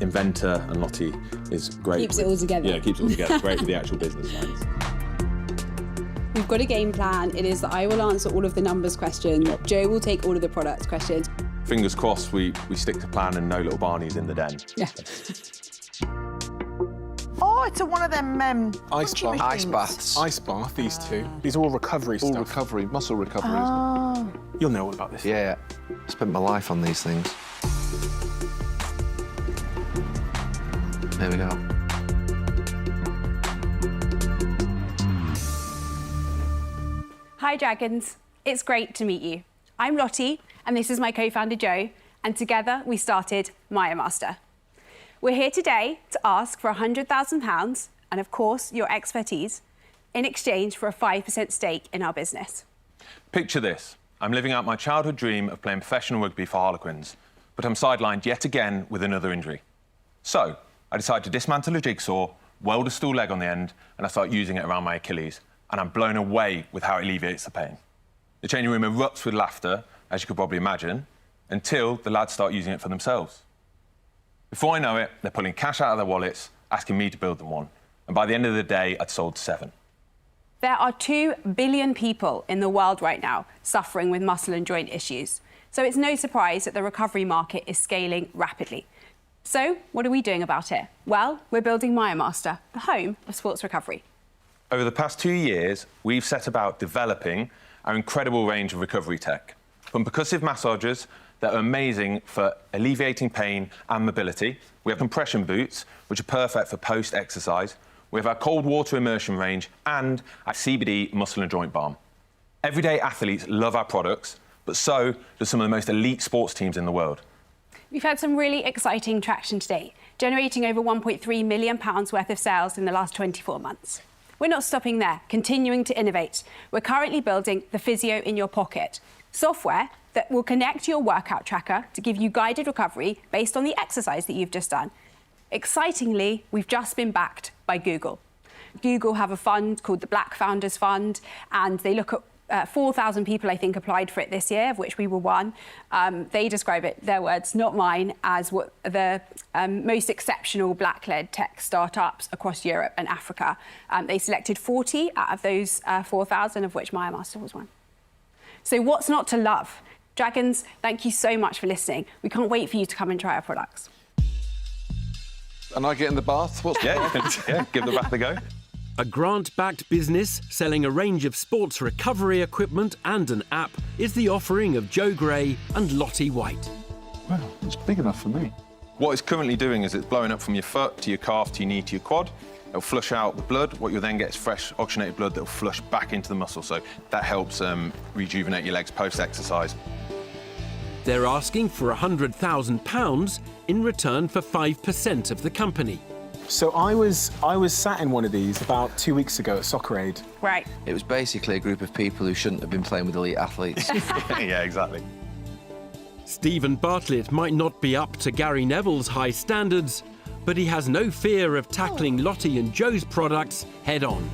inventor, and Lottie is great. Keeps it all together. Yeah, keeps it all together. Great with the actual business lines. We've got a game plan. It is that I will answer all of the numbers questions. Yep. Joe will take all of the products questions. Fingers crossed we stick to plan and no little Barneys in the den. Yeah. Oh, it's one of them Ice bath. Ice baths. Ice bath, these two. These are all recovery All stuff. recovery, muscle recovery, isn't Oh. You'll know all about this. Yeah, I spent my life on these things. There we go. Hi, Dragons. It's great to meet you. I'm Lottie, and this is my co-founder, Joe, and together we started Maya Master. We're here today to ask for £100,000 and, of course, your expertise in exchange for a 5% stake in our business. Picture this. I'm living out my childhood dream of playing professional rugby for Harlequins, but I'm sidelined yet again with another injury. So I decide to dismantle a jigsaw, weld a stool leg on the end, and I start using it around my Achilles, and I'm blown away with how it alleviates the pain. The changing room erupts with laughter, as you could probably imagine, until the lads start using it for themselves. Before I know it, they're pulling cash out of their wallets, asking me to build them one. And by the end of the day, I'd sold 7. There are 2 billion people in the world right now suffering with muscle and joint issues. So it's no surprise that the recovery market is scaling rapidly. So what are we doing about it? Well, we're building Maya Master, the home of sports recovery. Over the past 2 years, we've set about developing our incredible range of recovery tech. From percussive massagers that are amazing for alleviating pain and mobility. We have compression boots, which are perfect for post-exercise. We have our cold water immersion range and our CBD muscle and joint balm. Everyday athletes love our products, but so do some of the most elite sports teams in the world. We've had some really exciting traction to date, generating over £1.3 million worth of sales in the last 24 months. We're not stopping there, continuing to innovate. We're currently building the Physio in your pocket, software that will connect your workout tracker to give you guided recovery based on the exercise that you've just done. Excitingly, we've just been backed by Google. Google have a fund called the Black Founders Fund, and they look at 4,000 people, I think, applied for it this year, of which we were one. They describe it, their words, not mine, as what the most exceptional Black-led tech startups across Europe and Africa. They selected 40 out of those 4,000, of which MyMaster was one. So what's not to love? Dragons, thank you so much for listening. We can't wait for you to come and try our products. And I get in the bath? What's Yeah, give the bath a go. A grant-backed business selling a range of sports recovery equipment and an app is the offering of Joe Gray and Lottie White. Wow, it's big enough for me. What it's currently doing is it's blowing up from your foot to your calf to your knee to your quad. It'll flush out the blood. What you'll then get is fresh oxygenated blood that will flush back into the muscle. So that helps rejuvenate your legs post-exercise. They're asking for £100,000 in return for 5% of the company. So I was sat in one of these about 2 weeks ago at Soccer Aid. Right. It was basically a group of people who shouldn't have been playing with elite athletes. Yeah, exactly. Stephen Bartlett might not be up to Gary Neville's high standards, but he has no fear of tackling Lottie and Joe's products head-on.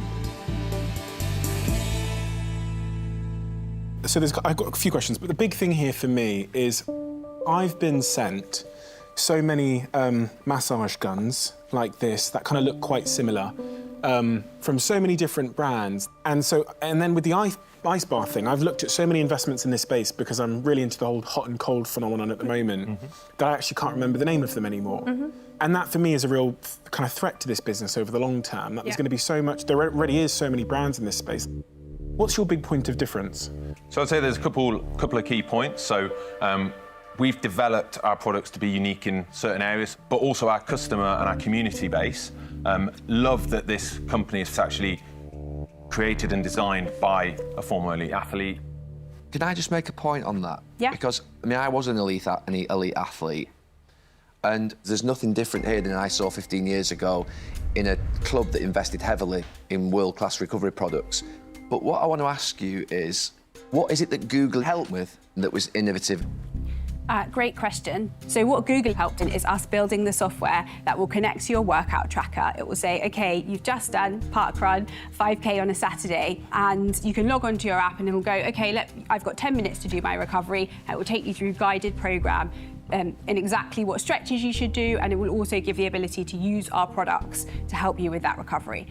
So I've got a few questions, but the big thing here for me is I've been sent so many massage guns like this that kind of look quite similar from so many different brands. And then with the ice bath thing, I've looked at so many investments in this space because I'm really into the whole hot and cold phenomenon at the moment that I actually can't remember the name of them anymore. And that for me is a real kind of threat to this business over the long term, that there's going to be so much, there already is so many brands in this space. What's your big point of difference? So I'd say there's a couple of key points. So we've developed our products to be unique in certain areas, but also our customer and our community base love that this company is actually created and designed by a former elite athlete. Can I just make a point on that? Yeah. Because, I mean, I was an elite athlete, and there's nothing different here than I saw 15 years ago in a club that invested heavily in world-class recovery products. But what I want to ask you is, what is it that Google helped with that was innovative? Great question. So what Google helped in is us building the software that will connect to your workout tracker. It will say, OK, you've just done parkrun, 5K on a Saturday, and you can log onto your app and it will go, OK, I've got 10 minutes to do my recovery. It will take you through a guided programme in exactly what stretches you should do, and it will also give the ability to use our products to help you with that recovery.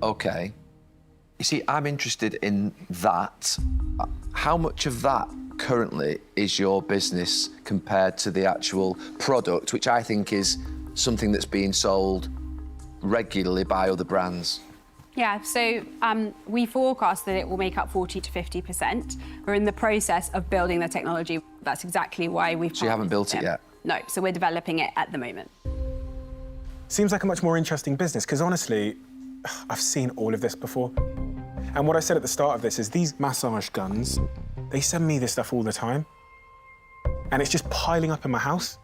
OK. You see, I'm interested in that. How much of that currently is your business compared to the actual product, which I think is something that's being sold regularly by other brands? Yeah, so we forecast that it will make up 40 to 50%. We're in the process of building the technology. That's exactly why we've... So you haven't built it yet? No, so we're developing it at the moment. Seems like a much more interesting business, because honestly, I've seen all of this before. And what I said at the start of this is these massage guns, they send me this stuff all the time. And it's just piling up in my house.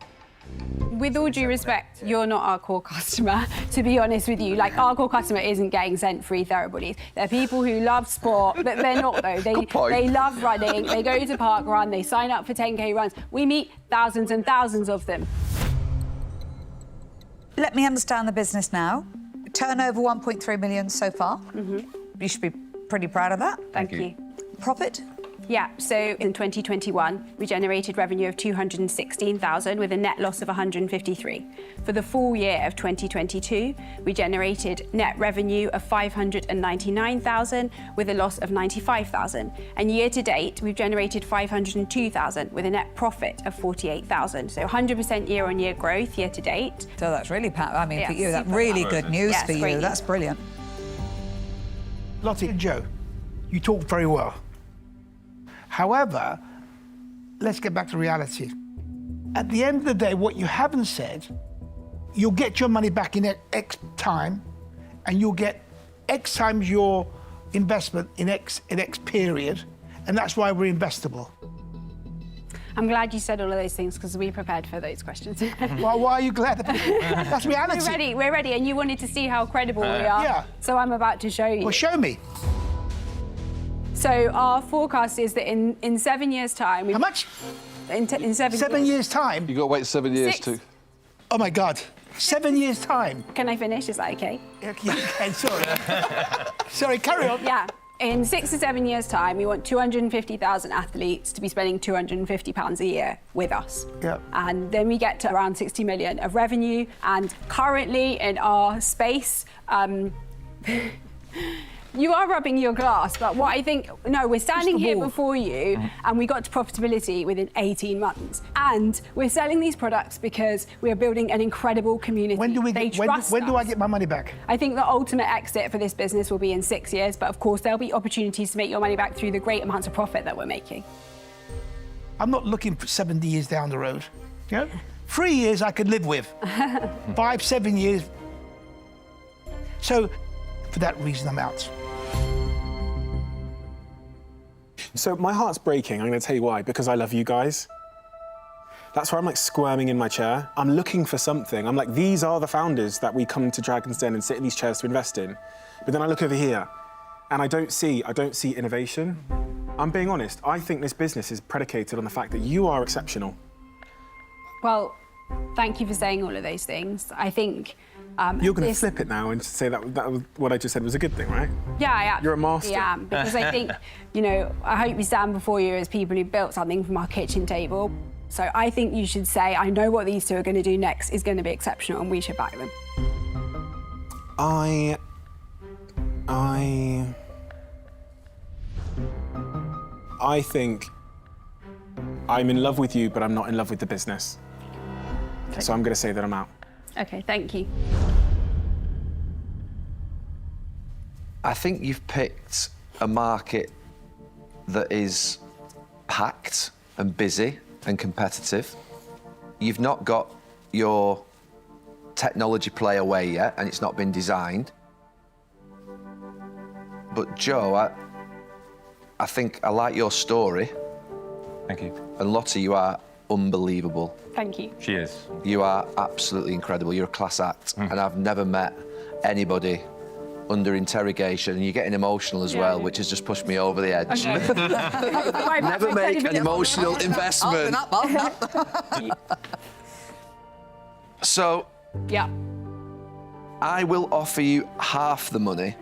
With all due respect, you're not our core customer, to be honest with you. Like, our core customer isn't getting sent free Therabodies. They're people who love sport, but they're not, though. They love running, they go to park run, they sign up for 10K runs. We meet thousands and thousands of them. Let me understand the business now. Turnover 1.3 million so far. You should be pretty proud of that. Thank you. Profit? Yeah, so in 2021, we generated revenue of 216,000 with a net loss of 153. For the full year of 2022, we generated net revenue of 599,000 with a loss of 95,000. And year to date, we've generated 502,000 with a net profit of 48,000. So 100% year-on-year growth year to date. So that's really, I mean, Yeah, for you, that's super really powerful. good news Yes, for you. great news. That's brilliant. Lottie and Joe, you talk very well. However, let's get back to reality. At the end of the day, what you haven't said, you'll get your money back in X time, and you'll get X times your investment in X period, and that's why we're investable. I'm glad you said all of those things because we prepared for those questions. Well, why are you glad? That's reality. We're ready, and you wanted to see how credible we are. Yeah. So I'm about to show you. Well, show me. So our forecast is that in 7 years' time... How much? In 7 years' time? You've got to wait 7 years to... Oh, my God. 7 years' time? Can I finish? Is that OK? Okay, sorry. Sorry, carry on. Yeah. In 6 to 7 years' time, we want 250,000 athletes to be spending £250 a year with us. Yeah. And then we get to around 60 million of revenue. And currently in our space, you are rubbing your glass, but what I think, no, we're standing here before you and we got to profitability within 18 months. And we're selling these products because we're building an incredible community. When do I get my money back? I think the ultimate exit for this business will be in 6 years, but of course there'll be opportunities to make your money back through the great amounts of profit that we're making. I'm not looking for 70 years down the road. You know? 3 years I could live with. 5, 7 years. So, for that reason, I'm out. So my heart's breaking, I'm going to tell you why, because I love you guys. That's why I'm like squirming in my chair. I'm looking for something. I'm like, these are the founders that we come to Dragon's Den and sit in these chairs to invest in. But then I look over here and I don't see innovation. I'm being honest, I think this business is predicated on the fact that you are exceptional. Well, thank you for saying all of those things. I think... You're going to flip it now and say that was, what I just said was a good thing, right? Yeah, I absolutely You're a master. am, because I think, you know, I hope we stand before you as people who built something from our kitchen table. So I think you should say, I know what these two are going to do next is going to be exceptional and we should back them. I think I'm in love with you, but I'm not in love with the business. Okay. So I'm going to say that I'm out. OK, thank you. I think you've picked a market that is packed and busy and competitive. You've not got your technology play away yet, and it's not been designed. But Joe, I think I like your story. Thank you. And Lottie, you are unbelievable. Thank you. She is. You are absolutely incredible. You're a class act, and I've never met anybody under interrogation, and you're getting emotional as well, which has just pushed me over the edge. Okay. Never make an emotional investment. So, yeah, I will offer you half the money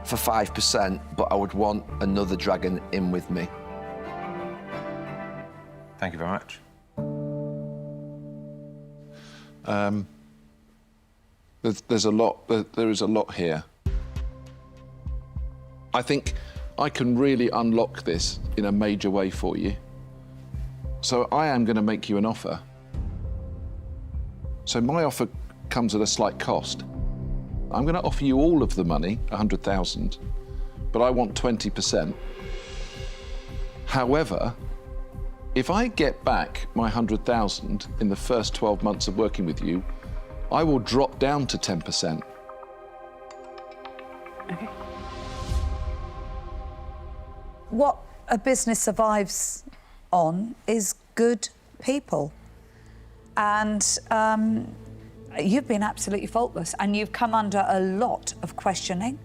for 5%, but I would want another dragon in with me. Thank you very much. There's a lot. There is a lot here. I think I can really unlock this in a major way for you. So I am going to make you an offer. So my offer comes at a slight cost. I'm going to offer you all of the money, 100,000, but I want 20%. However, if I get back my 100,000 in the first 12 months of working with you, I will drop down to 10%. Okay. What a business survives on is good people. And you've been absolutely faultless, and you've come under a lot of questioning.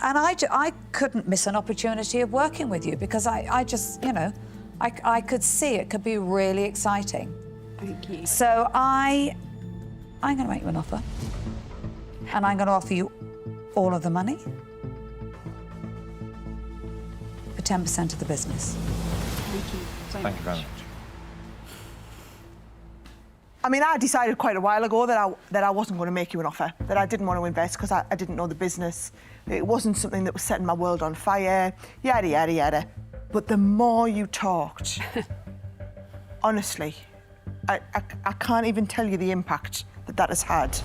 And I couldn't miss an opportunity of working with you because I just, you know, I could see it could be really exciting. Thank you. So I'm going to make you an offer, and I'm going to offer you all of the money for 10% of the business. Thank you so much. Thank you very much. I mean, I decided quite a while ago that I wasn't going to make you an offer, that I didn't want to invest because I didn't know the business. It wasn't something that was setting my world on fire, yada, yada, yada. But the more you talked, honestly, I can't even tell you the impact that has had.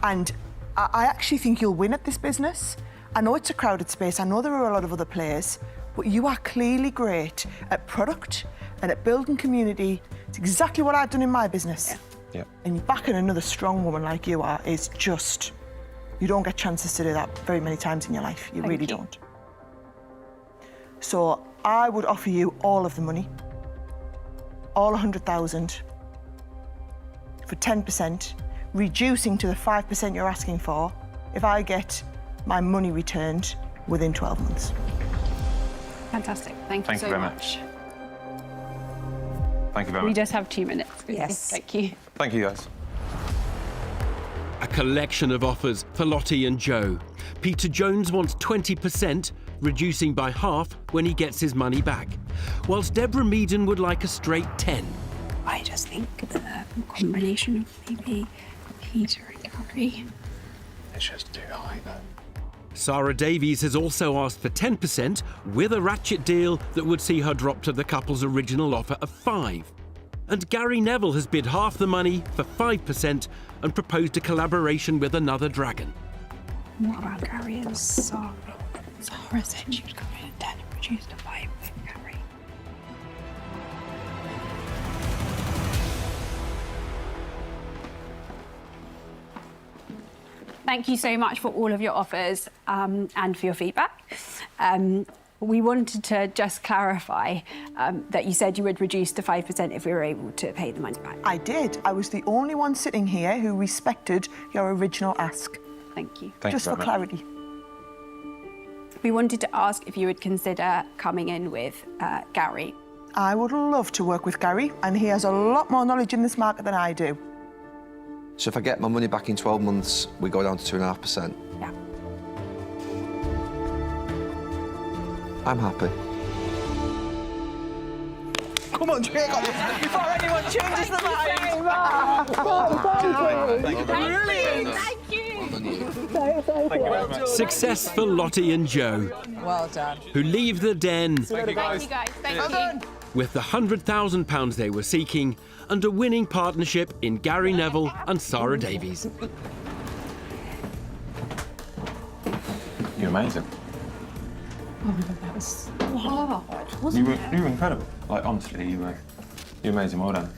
And I actually think you'll win at this business. I know it's a crowded space. I know there are a lot of other players, but you are clearly great at product and at building community. It's exactly what I've done in my business. Yeah. And you're backing another strong woman like you are is just, you don't get chances to do that very many times in your life. You really don't. So I would offer you all of the money, all 100,000 for 10%, reducing to the 5% you're asking for if I get my money returned within 12 months. Fantastic. Thank you so very much. Thank you very We much. just have 2 minutes. Yes. Thank you. Thank you, guys. A collection of offers for Lottie and Joe. Peter Jones wants 20%, reducing by half when he gets his money back, whilst Deborah Meaden would like a straight 10. I just think the combination of maybe Peter and Gary. It's just too high, though. Sarah Davies has also asked for 10% with a ratchet deal that would see her drop to the couple's original offer of 5%. And Gary Neville has bid half the money for 5% and proposed a collaboration with another dragon. What about Gary and Sarah? Sarah said she'd come in at 10 and reduce to 5 with Gary. Thank you so much for all of your offers and for your feedback. We wanted to just clarify that you said you would reduce to 5% if we were able to pay the money back. I did. I was the only one sitting here who respected your original ask. Thank you. Just for clarity. We wanted to ask if you would consider coming in with Gary. I would love to work with Gary, and he has a lot more knowledge in this market than I do. So if I get my money back in 12 months, we go down to 2.5%. Yeah. I'm happy. Come on, Jake, before anyone changes their mind. Success for Lottie and Joe, Well done. who leave the den Thank you, guys. Thank you. with the £100,000 they were seeking and a winning partnership in Gary Neville and Sarah Davies. You're amazing. Oh, that was so hard, wasn't it? You were incredible. Like, honestly, you're amazing. Well done.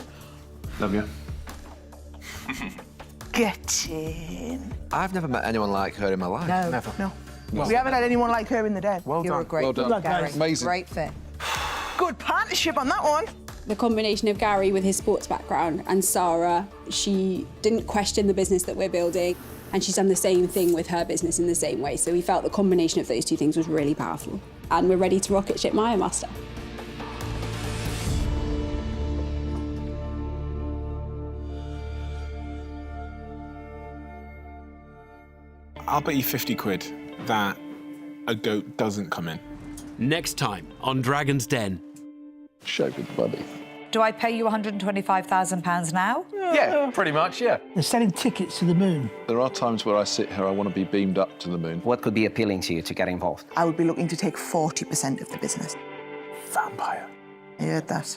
Love you. Get in. I've never met anyone like her in my life. No, Never. no. We haven't had anyone like her in the den. Well You're a done. great Well done. Gary. Amazing. Great fit. Good partnership on that one. The combination of Gary with his sports background and Sarah, she didn't question the business that we're building, and she's done the same thing with her business in the same way. So we felt the combination of those two things was really powerful. And we're ready to rocket ship Maya Master. I'll bet you 50 quid that a goat doesn't come in. Next time on Dragon's Den. Show me the money. Do I pay you £125,000 now? Yeah, pretty much, yeah. They're selling tickets to the moon. There are times where I sit here, I want to be beamed up to the moon. What could be appealing to you to get involved? I would be looking to take 40% of the business. Vampire. I heard that.